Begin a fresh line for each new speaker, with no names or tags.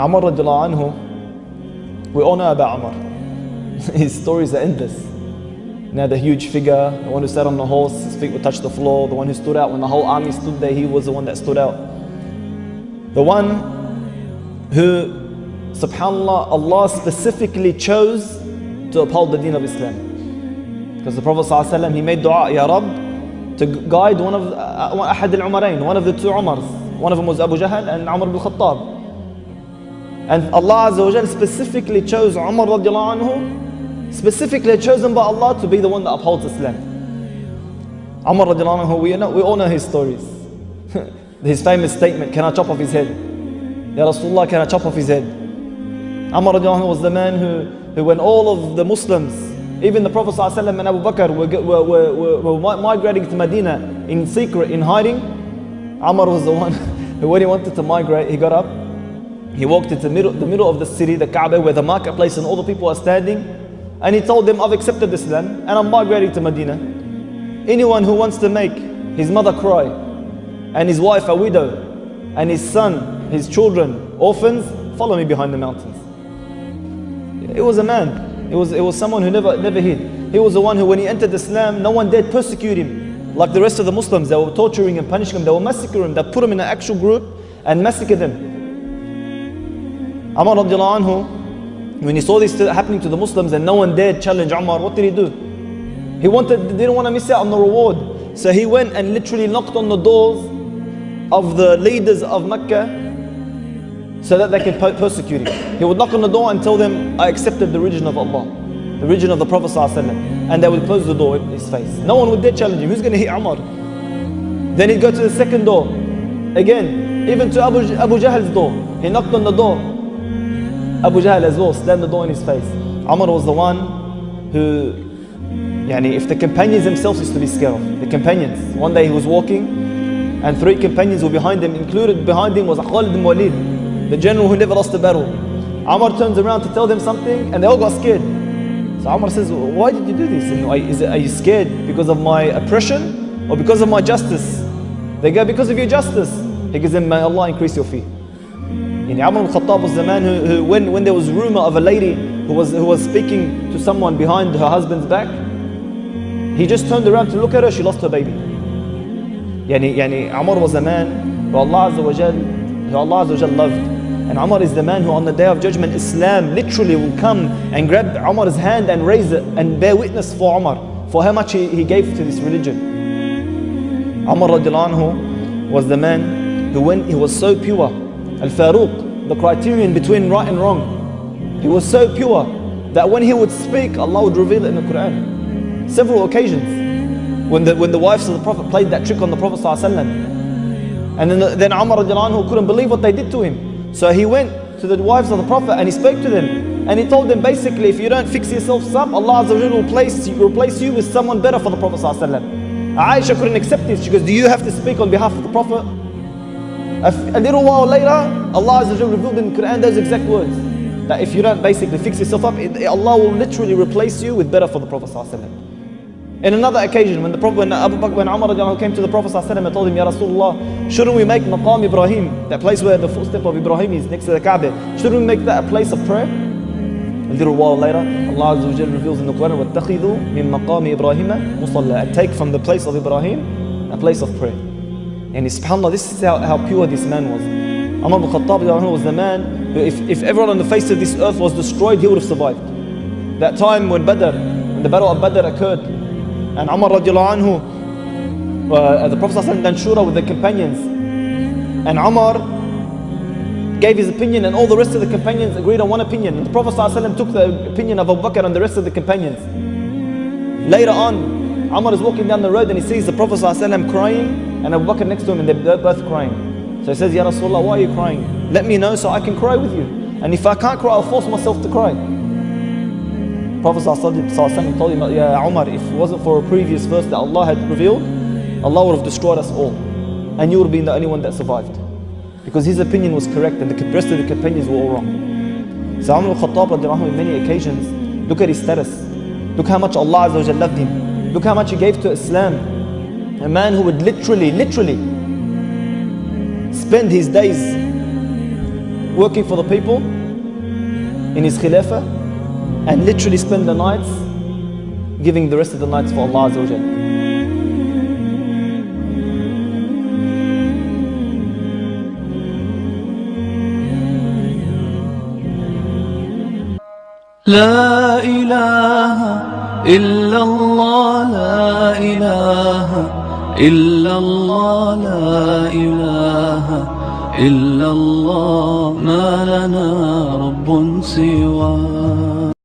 Umar radiallahu anhu, we all know about Umar. His stories are endless. Now the huge figure, the one who sat on the horse, his feet would touch the floor, the one who stood out when the whole army stood there, he was the one that stood out. The one who, subhanAllah, Allah specifically chose to uphold the deen of Islam. Because the Prophet ﷺ, he made dua, Ya Rab, to guide one of Ahad al-Umarain, one of the two Umars. One of them was Abu Jahl and Umar ibn Khattab. And Allah Azza wa Jal specifically chose Umar radiallahu anhu, specifically chosen by Allah to be the one that upholds Islam. Umar radiallahu anhu, we all know his stories. His famous statement, can I chop off his head? Ya Rasulullah, can I chop off his head? Umar radiallahu anhu was the man who when all of the Muslims, even the Prophet ﷺ and Abu Bakr were migrating to Medina in secret, in hiding, Umar was the one who, when he wanted to migrate, he got up, he walked into the middle of the city, the Kaaba, where the marketplace and all the people are standing, and he told them, I've accepted Islam and I'm migrating to Medina. Anyone who wants to make his mother cry, and his wife a widow, and his son, his children, orphans, follow me behind the mountains. It was a man. It was someone who never hid. He was the one who, when he entered Islam, no one dared persecute him. Like the rest of the Muslims, they were torturing and punishing him, they were massacring him, they put him in an actual group and massacred them. Umar radiallahu anhu, when he saw this happening to the Muslims and no one dared challenge Umar, what did he do? He didn't want to miss out on the reward. So he went and literally knocked on the doors of the leaders of Mecca so that they could persecute him. He would knock on the door and tell them, I accepted the religion of Allah, the religion of the Prophet ﷺ, and they would close the door in his face. No one would dare challenge him. Who's going to hit Umar? Then he'd go to the second door. Again, even to Abu Jahl's door. He knocked on the door. Abu Jahl as well slammed the door in his face. Umar was the one who, if the companions themselves used to be scared of. The companions. One day he was walking and 3 companions were behind him. Included behind him was Khalid ibn Walid, the general who never lost a battle. Umar turns around to tell them something and they all got scared. So Umar says, why did you do this? And are you scared because of my oppression or because of my justice? They go, because of your justice. He gives them, may Allah increase your fee. Umar ibn Khattab was the man who when there was rumor of a lady who was speaking to someone behind her husband's back, he just turned around to look at her, she lost her baby. Umar was a man who Allah Azza wa Jal loved. And Umar is the man who on the day of judgment, Islam literally will come and grab Umar's hand and raise it and bear witness for Umar, for how much he gave to this religion. Umar radiallahu anhu was the man who, when he was so pure, Al-Faruq, the criterion between right and wrong, he was so pure that when he would speak, Allah would reveal it in the Quran. Several occasions when the wives of the Prophet played that trick on the Prophet ﷺ. And then Umar radiallahu anhu couldn't believe what they did to him. So he went to the wives of the Prophet and he spoke to them. And he told them basically, if you don't fix yourselves up, Allah Azza wa Jalla will replace you with someone better for the Prophet ﷺ. Aisha couldn't accept this. She goes, do you have to speak on behalf of the Prophet? A little while later, Allah Azza wa Jalla revealed in the Quran those exact words. That if you don't basically fix yourself up, Allah will literally replace you with better for the Prophet ﷺ. In another occasion, when Umar radiallahu came to the Prophet ﷺ and told him, Ya Rasulullah, shouldn't we make Maqam Ibrahim, that place where the footstep of Ibrahim is next to the Kaaba, shouldn't we make that a place of prayer? A little while later, Allah Azza wa Jalla reveals in the Quran, وَاتَّخِذُوا مِن مَقَامِ إِبْرَاهِيمَ مُصَلَّى, and take from the place of Ibrahim a place of prayer. And subhanAllah, this is how pure this man was. Umar ibn Khattab was the man who, if everyone on the face of this earth was destroyed, he would have survived. That time when the battle of Badr occurred, and Umar radiallahu anhu, the Prophet ﷺ done shura with the companions, and Umar gave his opinion and all the rest of the companions agreed on one opinion. And the Prophet ﷺ took the opinion of Abu Bakr and the rest of the companions. Later on, Umar is walking down the road and he sees the Prophet ﷺ crying and Abu Bakr next to him and they're both crying. So he says, Ya Rasulullah, why are you crying? Let me know so I can cry with you. And if I can't cry, I'll force myself to cry. Prophet ﷺ told him, Ya Umar, if it wasn't for a previous verse that Allah had revealed, Allah would have destroyed us all. And you would have been the only one that survived. Because his opinion was correct and the rest of the companions were all wrong. So Umar ibn Khattab in many occasions, look at his status. Look how much Allah Azza wa Jalla loved him. Look how much he gave to Islam. A man who would literally spend his days working for the people in his khilafah and literally spend the nights giving the rest of the nights for Allah Azza wa Jal.
لا إله إلا الله لا إله إلا الله لا إله إلا الله ما لنا رب سواه